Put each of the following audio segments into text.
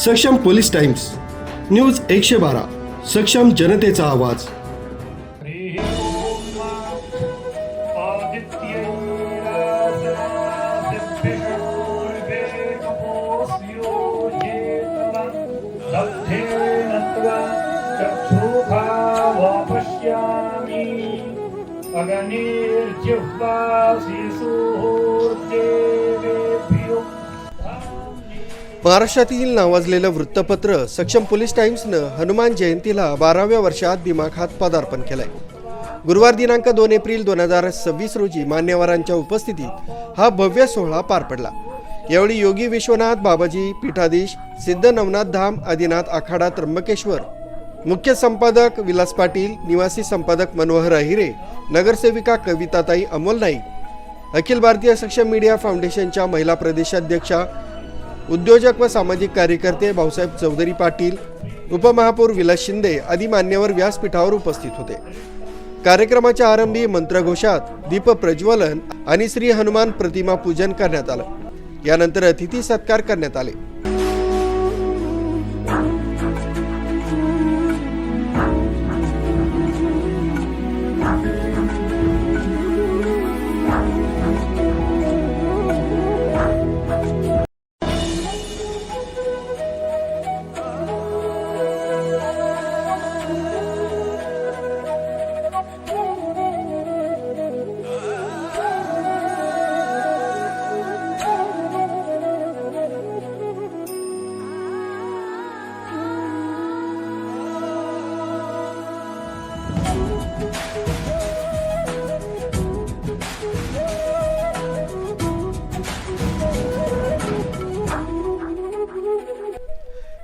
सक्षम police times, news 112, सक्षम जनतेचा आवाज. महाराष्ट्रातील नावाजलेलं वृत्तपत्र सक्षम पोलीस टाइम्सनं हनुमान जयंतीला 12व्या वर्षात दिमाखात पदार्पण केलंय. गुरुवार दिनांक 2 एप्रिल 2026 रोजी मान्यवरांच्या उपस्थितीत हा भव्य सोहळा पार पडला. यावेळी योगी विश्वनाथ बाबाजी पीठाधीश सिद्ध नवनाथ धाम आदिनाथ आखाडा त्र्यंबकेश्वर, मुख्य संपादक विलास पाटील, निवासी संपादक मनोहर अहिरे, नगरसेविका कविताताई अमोल नाईक, अखिल भारतीय सक्षम मीडिया फाउंडेशनच्या महिला प्रदेशाध्यक्षा, उद्योजक व सामाजिक कार्यकर्ते भाऊसाहेब चौधरी पाटील, उपमहापौर विलास शिंदे आदी मान्यवर व्यासपीठावर उपस्थित होते. कार्यक्रमाच्या आरंभी मंत्रघोषात दीप प्रज्वलन आणि श्री हनुमान प्रतिमा पूजन करण्यात आलं. यानंतर अतिथी सत्कार करण्यात आले.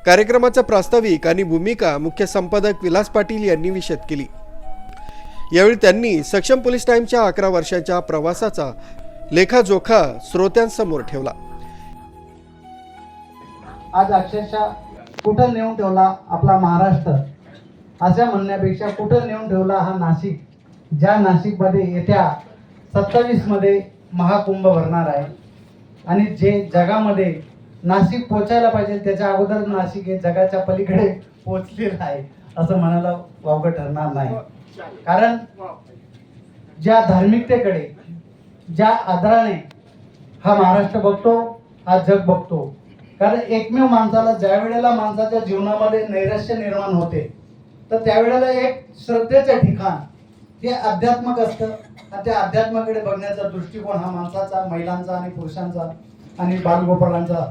कार्यक्रमाचा प्रास्ताविक आणि भूमिका मुख्य संपादक विलास पाटील यांनी विशद केली. यावेळी त्यांनी सक्षम पोलीस टाइम्सच्या 11 वर्षांच्या प्रवासाचा लेखाजोखा श्रोत्यांसमोर ठेवला. आज अक्षरशः कुठं नेऊन ठेवला आपला महाराष्ट्र असं म्हणण्यापेक्षा कुठं नेऊन ठेवला हा नाशिक, ज्या नाशिकमध्ये येत्या 27 मध्ये महाकुंभ भरणार आहे आणि जे जगामध्ये नाशिक पोचायला पाहिजे त्याच्या अगोदर नाशिक हे जगाच्या पलीकडे पोचलेलं आहे असं म्हणायला वावगं ठरणार नाही. कारण ज्या धार्मिकतेकडे, ज्या आदराने हा महाराष्ट्र बघतो, हा जग बघतो. कारण एकमेव माणसाला ज्या वेळेला माणसाच्या जीवनामध्ये नैराश्य निर्माण होते तर त्यावेळेला एक श्रद्धेचं ठिकाण हे अध्यात्मक असतं आणि त्या अध्यात्माकडे बघण्याचा दृष्टिकोन हा माणसाचा, महिलांचा आणि पुरुषांचा आणि बालगोपालांचा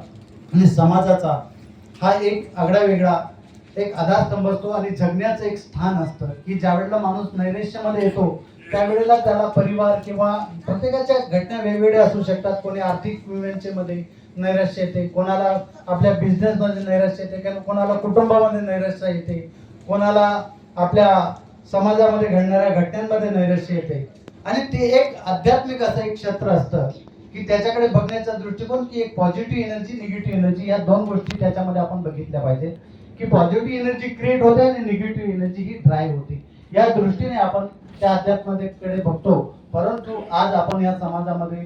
आणि समाजाचा हा एक आगळा वेगळा एक आधारस्तंभ असतो आणि जगण्याचं एक स्थान असतं की ज्या वेळेला माणूस नैराश्यामध्ये येतो त्यावेळेला त्याला परिवार किंवा प्रत्येकाच्या घटना वेगवेगळ्या असू शकतात. कोणी आर्थिक विवेचनेमध्ये नैराश्य येते, कोणाला आपल्या बिझनेसमध्ये नैराश्य येते, कोणाला कुटुंबामध्ये नैराश्य येते, कोणाला आपल्या समाजामध्ये घडणाऱ्या घटनांमध्ये नैराश्य येते. आणि ते एक आध्यात्मिक असं एक क्षेत्र असतं की त्याच्याकडे बघण्याचा दृष्टिकोन की एक पॉझिटिव्ह एनर्जी, निगेटिव्ह एनर्जी या दोन गोष्टी त्याच्यामध्ये आपण बघितल्या पाहिजे की पॉझिटिव्ह एनर्जी क्रिएट होते आणि निगेटिव्ह एनर्जी ही ड्राईव्ह होते. या दृष्टीने आपण त्या अध्यात्माकडे बघतो. परंतु आज आपण या समाजामध्ये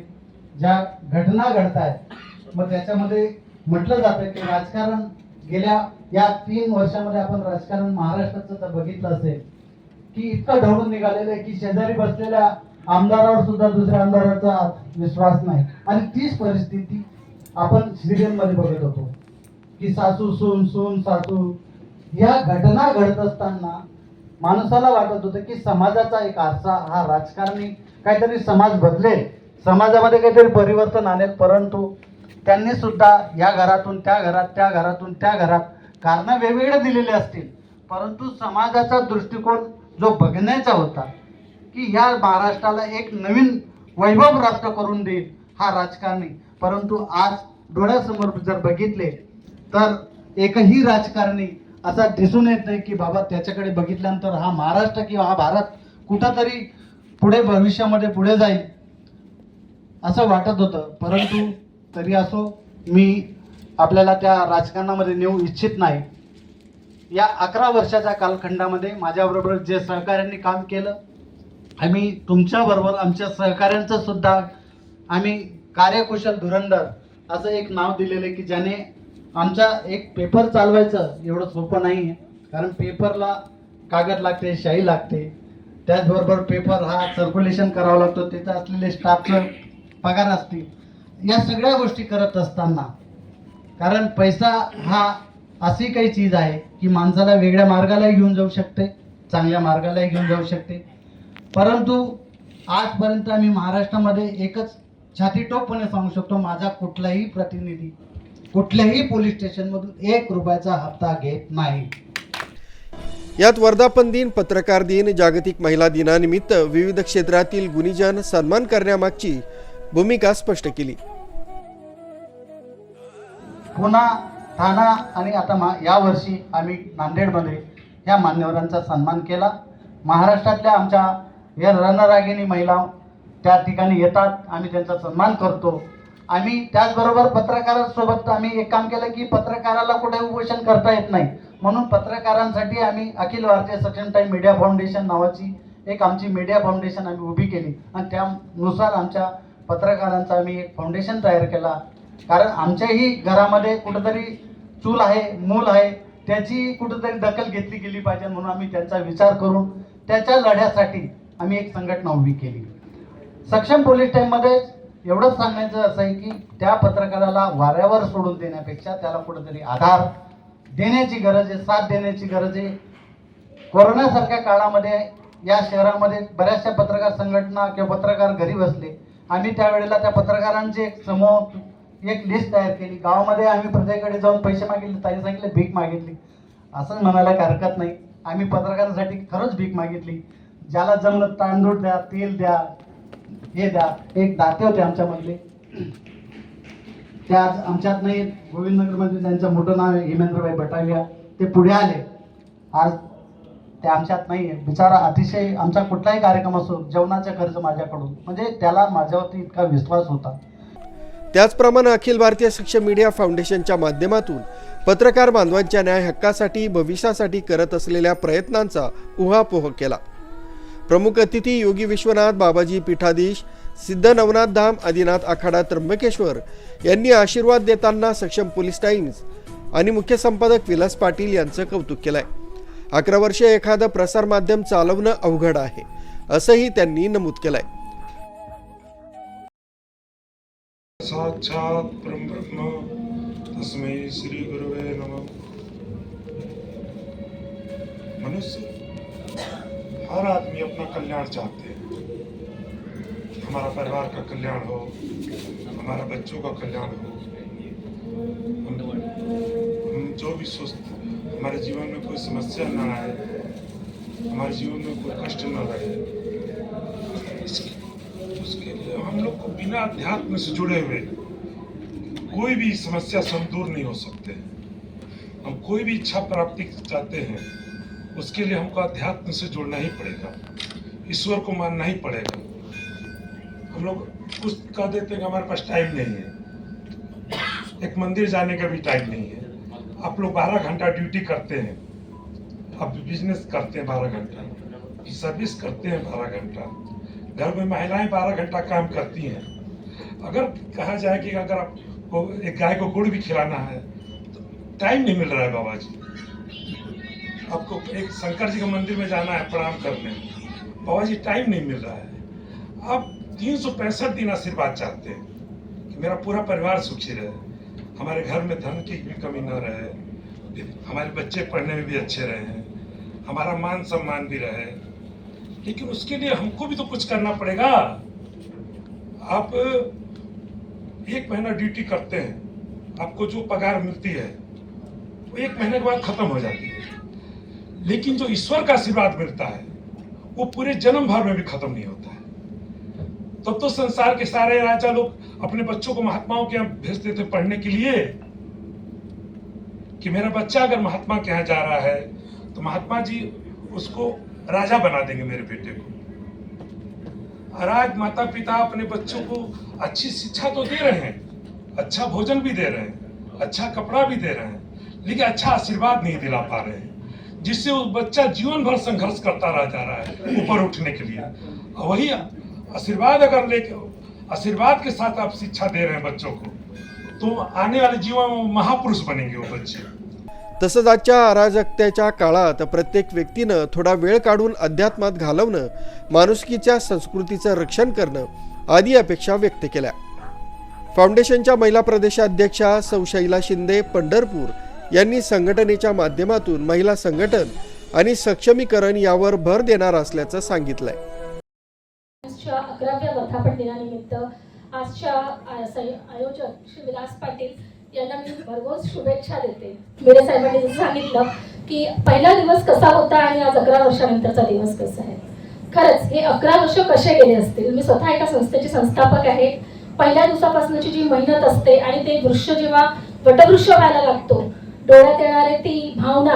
ज्या घटना घडत आहेत मग त्याच्यामध्ये म्हटलं जातं की राजकारण गेल्या या 3 वर्षामध्ये आपण राजकारण महाराष्ट्राचं जर बघितलं असेल की इतकं ढवळून निघालेलं आहे की शेजारी बसलेल्या आमदारावर सुद्धा दुसऱ्या आमदाराचा विश्वास नाही. आणि तीच परिस्थिती आपण सिरियल मध्ये बघत होतो की सासू सून, सून सासू, या घटना घडत असताना माणसाला वाटत होतं की समाजाचा एक आरसा हा राजकारणी काहीतरी समाज बदलेल, समाजामध्ये काहीतरी परिवर्तन आणेल. परंतु त्यांनी सुद्धा या घरातून त्या घरात, त्या घरातून त्या घरात कारण वेगवेगळे दिलेले असतील, परंतु समाजाचा दृष्टिकोन जो बघण्याचा होता की या महाराष्ट्राला एक नवीन वैभव राष्ट्र करून देईल हा राजकारणी. परंतु आज डोळ्यासमोर जर बघितले तर एकही राजकारणी असा दिसून येत नाही की बाबा त्याच्याकडे बघितल्यानंतर हा महाराष्ट्र किंवा हा भारत कुठंतरी पुढे भविष्यामध्ये पुढे जाईल असं वाटत होतं. परंतु तरी असो, मी आपल्याला त्या राजकारणामध्ये नेऊ इच्छित नाही. या 11 वर्षाच्या कालखंडामध्ये माझ्याबरोबर जे सहकाऱ्यांनी काम केलं, आम्ही तुमच्याबरोबर आमच्या सहकाऱ्यांचं सुद्धा आम्ही कार्यकुशल धुरंधर असं एक नाव दिलेलं की ज्याने आमचा एक पेपर चालवायचं एवढं सोपं नाही आहे, कारण पेपरला कागद लागते, शाई लागते, त्याचबरोबर पेपर हा सर्क्युलेशन करावा लागतो, तिथं असलेले स्टाफचं पगार असते. या सगळ्या गोष्टी करत असताना, कारण पैसा हा अशी काही चीज आहे की माणसाला वेगळ्या मार्गालाही घेऊन जाऊ शकते, चांगल्या मार्गालाही घेऊन जाऊ शकते. परंतु आजपर्यंत आम्ही महाराष्ट्रामध्ये एकच छातीटोपपणे सांगू शकतो, माझा कुठलाही प्रतिनिधी कुठल्याही पोलीस स्टेशनमधून 1 रुपयाचा हप्ता घेत नाही. यात वर्धापन दिन, पत्रकार दिन, जागतिक महिला दिनानिमित्त विविध क्षेत्रातील गुणीजन सन्मान करण्यामागची भूमिका स्पष्ट केली. पुन्हा ठाणा आणि आता यावर्षी आम्ही नांदेडमध्ये ह्या मान्यवरांचा सन्मान केला. महाराष्ट्रातल्या आमच्या या रणरागिणी महिला त्या ठिकाणी येतात, आम्ही त्यांचा सन्मान करतो. आम्ही त्याचबरोबर पत्रकारांसोबत आम्ही एक काम केलं की पत्रकाराला कुठे उपोषण करता येत नाही, म्हणून पत्रकारांसाठी आम्ही अखिल भारतीय सक्षम टाईम मीडिया फाउंडेशन नावाची एक आमची मीडिया फाउंडेशन आम्ही उभी केली आणि त्यानुसार आमच्या पत्रकारांचा आम्ही एक फाउंडेशन तयार केला. कारण आमच्याही घरामध्ये कुठंतरी चूल आहे, मूल आहे, त्याची कुठंतरी दखल घेतली गेली पाहिजे, म्हणून आम्ही त्यांचा विचार करून त्याच्या लढ्यासाठी आम्ही एक संघटना उभी केली. सक्षम पोलीस टाईममध्ये एवढंच सांगायचं असं आहे की त्या पत्रकाराला वाऱ्यावर सोडून देण्यापेक्षा त्याला कुठंतरी आधार देण्याची गरज आहे, साथ देण्याची गरज आहे. कोरोनासारख्या काळामध्ये या शहरामध्ये बऱ्याचशा पत्रकार संघटना किंवा पत्रकार घरी बसले. आम्ही त्यावेळेला त्या पत्रकारांचे एक समूह, एक लिस्ट तयार केली. गावामध्ये आम्ही प्रत्येकाकडे जाऊन पैसे मागितले, ताई सांगितले भीक मागितली, असं म्हणायला हरकत नाही. आम्ही पत्रकारांसाठी खरंच भीक मागितली. ज्याला जमलं तांदूळ द्या, तेल द्या, हे द्या. एक दाते होते आमच्यामधले, ते आज आमच्यात नाही, गोविंदनगरमध्ये त्यांचं मोठं नाव आहे हेमेंद्रभाई बटालिया, ते पुढे आले. आज ते आमच्यात नाही आहे. बिचारा अतिशय आमचा कुठलाही कार्यक्रम असो जेवणाचा खर्च माझ्याकडून, म्हणजे त्याला माझ्यावरती इतका विश्वास होता. त्याचप्रमाणे अखिल भारतीय सक्षम मीडिया फाउंडेशनच्या माध्यमातून पत्रकार बांधवांच्या न्याय हक्कासाठी भविष्यासाठी करत असलेल्या प्रयत्नांचा उहापोह केला. प्रमुख अतिथी योगी विश्वनाथ, बाबाजी पीठाधीश, सिद्ध नवनाथ धाम, आदिनाथ आखाडा त्र्यंबकेश्वर यांनी आशीर्वाद देताना सक्षम पोलीस टाइम्स आणि मुख्य संपादक विलास पाटील यांचं कौतुक केलंय. 11 वर्षे एखादं प्रसार माध्यम चालवणं अवघड आहे असंही त्यांनी नमूद केलंय. साक्षात परब्रह्म तस्मै श्री गुरुवे नमः. मनुष्य हर आदमी अपना कल्याण चाहते हैं, हमारा परिवार का कल्याण हो, हमारा बच्चों का कल्याण हो. हम जो भी सोचते हमारे जीवन में कोई समस्या ना आए, हमारे जीवन में कोई कष्ट न रहे, उसके लिए हम लोग को बिना अध्यात्म से जुड़े हुए कोई भी समस्या से हम दूर नहीं हो सकते. हम कोई भी इच्छा प्राप्ति चाहते हैं, उसके लिए हमको अध्यात्म से जुड़ना ही पड़ेगा, ईश्वर को मानना ही पड़ेगा. हम लोग कुछ कह देते हैं कि हमारे पास टाइम नहीं है, एक मंदिर जाने का भी टाइम नहीं है. आप लोग 12 घंटा ड्यूटी करते हैं, आप बिजनेस करते हैं 12 घंटा, सर्विस करते हैं 12 घंटा, घर में महिलाएं 12 घंटा काम करती हैं. अगर कहा जाए कि अगर आपको एक गाय को गुड़ भी खिलाना है तो टाइम नहीं मिल रहा है. बाबा जी, आपको एक शंकर जी के मंदिर में जाना है प्रणाम करने, बाबा जी टाइम नहीं मिल रहा है. आप 365 दिन आशीर्वाद चाहते हैं कि मेरा पूरा परिवार सुखी रहे, हमारे घर में धन की भी कमी न रहे, हमारे बच्चे पढ़ने में भी अच्छे रहे, हमारा मान सम्मान भी रहे. लेकिन उसके लिए हमको भी तो कुछ करना पड़ेगा. आप 1 महीना ड्यूटी करते हैं, आपको जो पगार मिलती है वो 1 महीने के बाद खत्म हो जाती है, लेकिन जो ईश्वर का आशीर्वाद मिलता है वो पूरे जन्म भर में भी खत्म नहीं होता है. तब तो संसार के सारे राजा लोग अपने बच्चों को महात्माओं के यहाँ भेजते थे पढ़ने के लिए कि मेरा बच्चा अगर महात्मा के यहाँ जा रहा है तो महात्मा जी उसको राजा बना देंगे मेरे बेटे को. और आज माता पिता अपने बच्चों को अच्छी शिक्षा तो दे रहे हैं, अच्छा भोजन भी दे रहे हैं, अच्छा कपड़ा भी दे रहे हैं, लेकिन अच्छा आशीर्वाद नहीं दिला पा रहे हैं, जिससे वो बच्चा जीवन भर संघर्ष करता रह जा रहा है ऊपर उठने के लिए. वही आशीर्वाद अगर लेके आशीर्वाद के साथ आप शिक्षा दे रहे हैं बच्चों को, तो आने वाले जीवन में महापुरुष बनेंगे वो बच्चे। तसंच आजच्या अराजकतेच्या काळात प्रत्येक व्यक्तीनं थोडा वेळ काढून अध्यात्मात घालवणं, माणुसकीच्या संस्कृतीचं रक्षण करणं आदी अपेक्षा व्यक्त केल्या। फाउंडेशनच्या महिला प्रदेशाध्यक्षा सौ शैला शिंदे पंढरपूर यांनी संघटनेच्या माध्यमातून महिला संघटन आणि सक्षमीकरण यावर भर देणार असल्याचं सांगितलंय। 11व्या वर्धापन दिनानिमित्त आजच्या आयोजक श्री विलास पाटील यांना मी भरघोस शुभेच्छा देते। मेरे साहेबांनी जसं सांगितलं की पहिला दिवस कसा होता आणि आज 11 वर्षानंतरचा दिवस कसा आहे। खरंच हे 11 वर्ष कसे गेले असतील। मी स्वतः एका संस्थेची संस्थापक आहे। पहिल्या दिवसापासूनची जी मेहनत असते आणि ते वृक्ष जेव्हा वटवृक्ष व्हायला लागतो, डोळ्यात येणारे ती भावना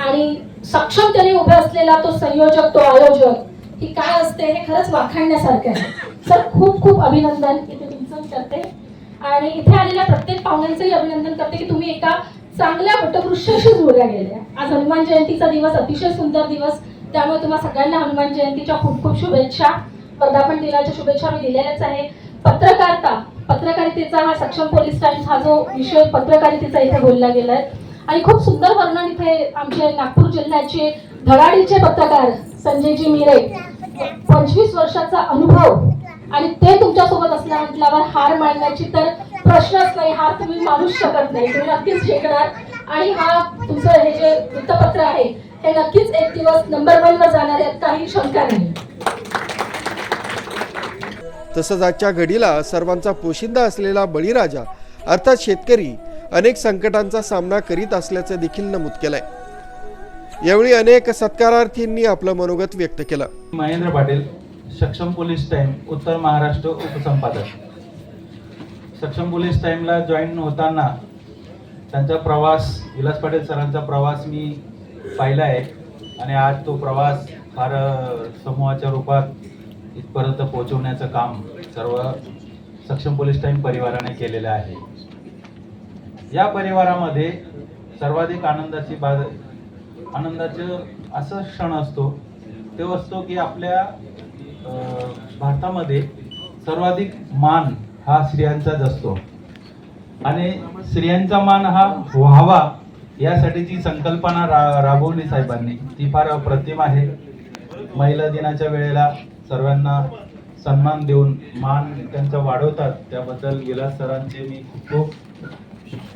आणि सक्षमतेने उभे असलेला तो संयोजक, तो आयोजक, ही काय असते हे खरंच वाखाणण्यासारखं आहे। सर खूप खूप अभिनंदन इथे तुमचं करते आणि इथे आलेल्या प्रत्येक पाहुण्यांचंही अभिनंदन करते की तुम्ही एका चांगल्या वटवृक्षाशी जोडल्या गेल्या। आज हनुमान जयंतीचा दिवस अतिशय सुंदर दिवस, त्यामुळे तुम्हा सगळ्यांना हनुमान जयंतीच्या खूप खूप शुभेच्छा। वर्धापन दिनाच्या शुभेच्छा मी दिलेल्याच आहे। पत्रकारितेचा हा सक्षम पोलीस टाइम्स हा जो विषय पत्रकारितेचा इथे बोलला गेलाय आणि खूप सुंदर वर्णन इथे आमचे नागपूर जिल्ह्याचे धडाडीचे पत्रकार संजयजी मिरे, 25 वर्षाचा अनुभव आणि ते तुमच्या सोबत असल्या म्हटल्यावर हार मानण्याची तर प्रश्नच नाही। हार तुम्ही मानूच शकत नाही, तुम्ही नक्कीच जिंकणार आणि हा तुमचं हे जे वृत्तपत्र आहे हे नक्कीच एक दिवस नंबर 1 वर जाणार यात काही शंका नाही। तसंच आजच्या घडीला सर्वांचा पोशिंदा असलेला बळीराजा अर्थात शेतकरी अनेक संकटांचा सामना करीत असल्याचं देखील नमूद केलंय। यावेळी अनेक सत्कारार्थींनी आपलं मनोगत व्यक्त केलं। महेंद्र पाटील, सक्षम पोलीस टाइम उत्तर महाराष्ट्र उपसंपादक। सक्षम पोलीस टाइमला जॉईन होताना त्यांचा प्रवास, विलास पाटील सरांचा प्रवास मी पाहिला आहे आणि आज तो प्रवास फार समूहाच्या रूपात इथपर्यंत पोहोचवण्याचं काम सर्व सक्षम पोलीस टाइम परिवाराने केलेलं आहे। या परिवारामध्ये सर्वाधिक आनंदाचं असं क्षण असतो तो असतो की आपल्या भारतामध्ये सर्वाधिक मान हा स्त्रियांचाच असतो आणि स्त्रियांचा मान हा व्हावा यासाठी जी संकल्पना राबवली साहेबांनी ती फार अप्रतिम आहे। महिला दिनाच्या वेळेला सर्वांना सन्मान देऊन मान त्यांचा वाढवतात, त्याबद्दल विलास सरांचे मी खूप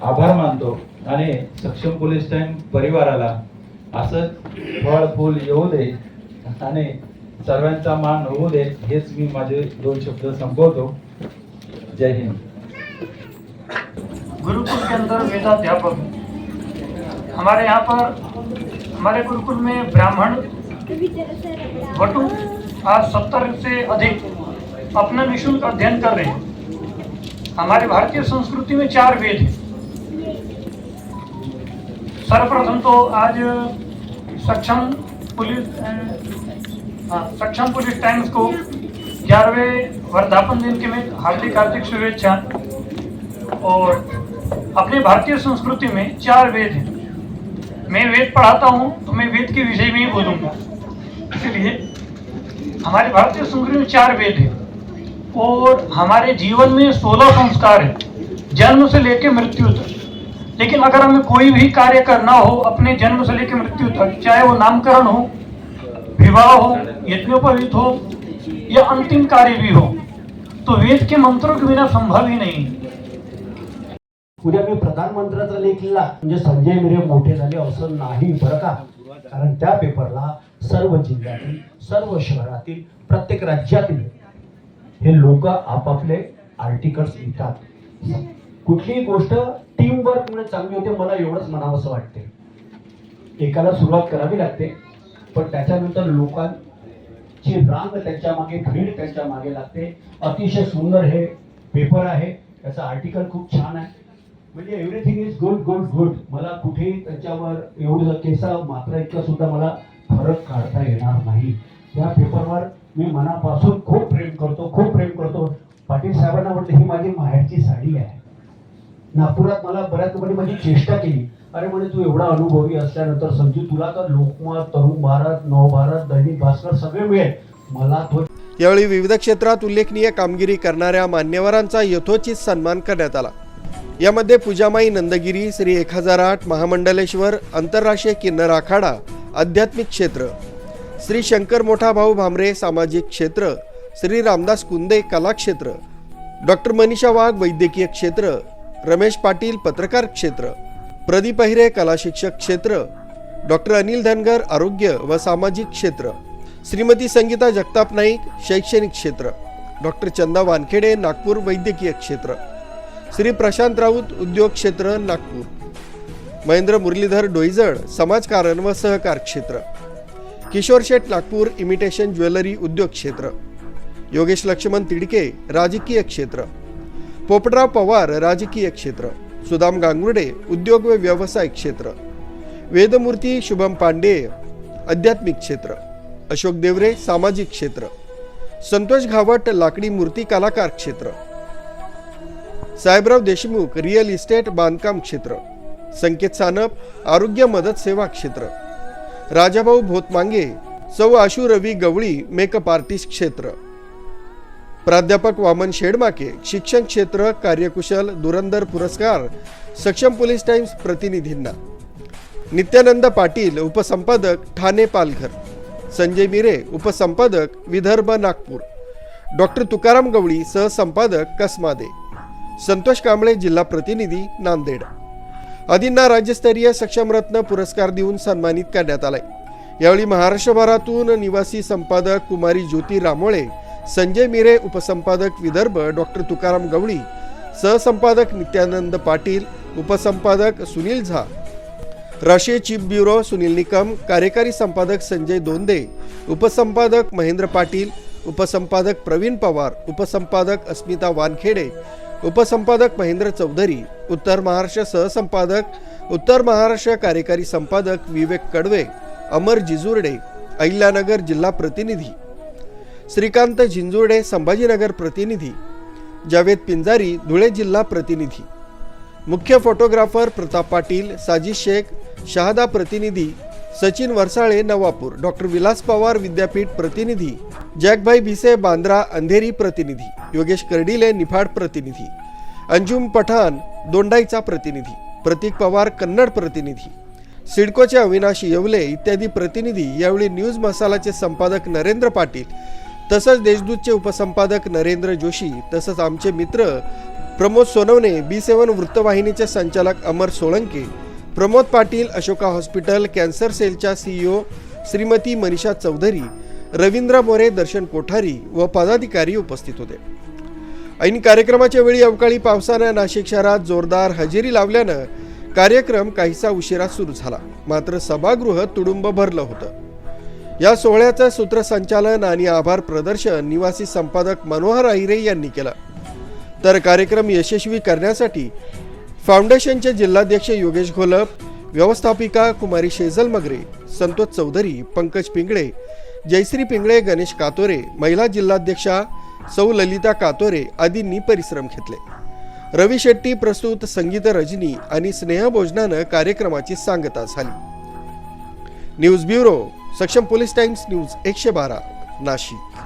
आभार मानतो आणि सक्षम पोलीस टाइम परिवाराला असंच फळ फूल येऊ दे आणि सर्वांचा मान होऊ दे, हेच मी माझे 2 शब्द संपवतो। जय हिंद। गुरुकुल के अंदर वेदाध्यापक, हमारे यहाँ पर हमारे गुरुकुल में ब्राह्मण वटु आज 70 से अधिक अपना निःशुल्क अध्ययन कर रहे हैं। हमारे भारतीय संस्कृति में 4 वेद हैं। सर्वप्रथम तो आज सक्षम पुलिस टाइम्स को 11वें वर्धापन दिन की मैं हार्दिक शुभेच्छा। और अपने भारतीय संस्कृति में 4 वेद हैं। मैं वेद पढ़ाता हूँ तो मैं वेद के विषय में ही बोलूँगा। इसलिए हमारे भारतीय संस्कृति में 4 वेद हैं और हमारे जीवन में 16 संस्कार हैं, जन्म से लेकर मृत्यु तक। लेकिन अगर हमें कोई भी कार्य करना हो अपने जन्म से लेकर मृत्यु तक, चाहे वो नामकरण हो, विवाह हो, यज्ञोपवीत हो या अंतिम कार्य भी हो, तो वेद के मंत्रों के बिना संभव ही नहीं। उद्या मी प्रधानमंत्र्याचा लेख लिहिला म्हणजे संजय मिरे मोठे झाले असं नाही बरं का। कारण त्या पेपरला सर्व जिल्ह्यातील, सर्व शहरातील, प्रत्येक राज्यातील हे लोक आपापले आर्टिकल्स लिहितात। कुठलीही गोष्ट टीम वर्क मुळे चांगली होते, मला एवढंच म्हणावंसं वाटते। एकाला सुरुवात करावी लागते पण त्याच्यानंतर लोकांची रांग त्यांच्या मागे, भीड त्यांच्या मागे लागते। अतिशय सुंदर हे पेपर आहे, त्याचं आर्टिकल खूप छान आहे। म्हणजे everything is good good good. मला कुठेही त्याच्यावर एवढं केसा मात्र इतका सुद्धा मला फरक काढता येणार नाही। या पेपरवर मी मनापासून खूप प्रेम करतो। पाटील साहेबांना म्हटलं ही माझी माहेरची साडी आहे। नागपुरात मला बऱ्याच लोकांनी माझी चेष्टा केली, अरे म्हणे तू एवढा अनुभवी असल्यानंतर संजू तुला तर लोकमत, तरुण भारत, नवभारत, दैनिक भास्कर सगळे मिळेल, मला तो। यावेळी विविध क्षेत्रात उल्लेखनीय कामगिरी करणाऱ्या मान्यवरांचा यथोचित सन्मान करण्यात आला। यामध्ये पूजामाई नंदगिरी, श्री 1008 महामंडलेश्वर आंतरराष्ट्रीय किन्नर आखाडा आध्यात्मिक क्षेत्र, श्री शंकर मोठा भाऊ भामरे सामाजिक क्षेत्र, श्री रामदास कुंदे कला क्षेत्र, डॉक्टर मनीषा वाघ वैद्यकीय क्षेत्र, रमेश पाटील पत्रकार क्षेत्र, प्रदीप अहिरे कला शिक्षक क्षेत्र, डॉक्टर अनिल धनगर आरोग्य व सामाजिक क्षेत्र, श्रीमती संगीता जगताप नाईक शैक्षणिक क्षेत्र, डॉक्टर चंदा वानखेडे नागपूर वैद्यकीय क्षेत्र, श्री प्रशांत राऊत उद्योग क्षेत्र नागपूर, महेंद्र मुरलीधर डोईजड समाजकारण व सहकार क्षेत्र, किशोर शेठ नागपूर इमिटेशन ज्वेलरी उद्योग क्षेत्र, योगेश लक्ष्मण तिडके राजकीय क्षेत्र, पोपटराव पवार राजकीय क्षेत्र, सुदाम गांगुर्डे उद्योग व व्यवसाय क्षेत्र, वेदमूर्ती शुभम पांडे आध्यात्मिक क्षेत्र, अशोक देवरे सामाजिक क्षेत्र, संतोष घावट लाकडी मूर्ती कलाकार क्षेत्र, साहेबराव देशमुख रिअल इस्टेट बांधकाम क्षेत्र, संकेत सानप आरोग्य मदत सेवा क्षेत्र, राजाभाऊ भोतमांगे सौ आशू रवी गवळी मेकअप आर्टिस्ट क्षेत्र, प्राध्यापक वामन शेडमाके शिक्षण क्षेत्र कार्यकुशल धुरंधर पुरस्कार सक्षम पोलीस टाइम्स प्रतिनिधींना, नित्यानंद पाटील उपसंपादक ठाणे पालघर, संजय मिरे उपसंपादक विदर्भ नागपूर, डॉक्टर तुकाराम गवळी सहसंपादक कसमादे, संतोष कांबळे जिल्हा प्रतिनिधी नांदेड आदींना राज्यस्तरीय सक्षम रत्न पुरस्कार देऊन सन्मानित करण्यात आलाय। यावेळी महाराष्ट्रभरातून निवासी संपादक कुमारी ज्योती रामोळे, संजय मिरे उपसंपादक विदर्भ डॉक्टर तुकाराम गवळी, सहसंपादक नित्यानंद पाटील, उपसंपादक सुनील झा, राष्ट्रीय चीफ ब्युरो सुनील निकम, कार्यकारी संपादक संजय दोंदे, उपसंपादक महेंद्र पाटील, उपसंपादक प्रवीण पवार, उपसंपादक अस्मिता वानखेडे, उपसंपादक महेंद्र चौधरी, उत्तर महाराष्ट्र सहसंपादक उत्तर महाराष्ट्र कार्यकारी संपादक विवेक कडवे, अमर जिजुर्डे अहिल्यानगर जिल्हा प्रतिनिधी, श्रीकांत झिंजुर्डे संभाजीनगर प्रतिनिधी, जावेद पिंजारी धुळे जिल्हा प्रतिनिधी, मुख्य फोटोग्राफर प्रताप पाटील, साजिद शेख शहादा प्रतिनिधी, सचिन वरसाळे नवापूर, डॉक्टर विलास पवार विद्यापीठ प्रतिनिधी, जॅकभाई भिसे बांद्रा अंधेरी प्रतिनिधी, योगेश कर्डिले निफाड प्रतिनिधी, अंजुम पठाण दोंडाईचा प्रतिनिधी, प्रतीक पवार कन्नड प्रतिनिधी, सिडकोचे अविनाश येवले इत्यादी प्रतिनिधी यावेळी न्यूज मसालाचे संपादक नरेंद्र पाटील तसंच देशदूतचे उपसंपादक नरेंद्र जोशी तसंच आमचे मित्र प्रमोद सोनवणे, B7 वृत्तवाहिनीचे संचालक अमर सोळंके, प्रमोद पाटील अशोका हॉस्पिटल कॅन्सर सेलच्या CEO श्रीमती मनीषा चौधरी, रवींद्र मोरे, दर्शन कोठारी व पदाधिकारी उपस्थित होते। ऐन कार्यक्रमाच्या वेळी अवकाळी पावसानं नाशिक शहरात जोरदार हजेरी लावल्यानं कार्यक्रम काहीसा उशिरा सुरू झाला, मात्र सभागृह तुडुंब भरलं होतं। या सोहळ्याचं सूत्रसंचालन आणि आभार प्रदर्शन निवासी संपादक मनोहर अहिरे यांनी केलं, तर कार्यक्रम यशस्वी करण्यासाठी फाउंडेशनचे जिल्हाध्यक्ष योगेश घोलप, व्यवस्थापिका कुमारी शेजल मगरे, संतोष चौधरी, पंकज पिंगळे, जयश्री पिंगळे, गणेश कातोरे, महिला जिल्हाध्यक्षा सौ ललिता कातोरे आदींनी परिश्रम घेतले। रवी शेट्टी प्रस्तुत संगीत रजनी आणि स्नेहभोजनानं कार्यक्रमाची सांगता झाली। न्यूज ब्युरो सक्षम पोलीस टाइम्स न्यूज 112 नाशिक।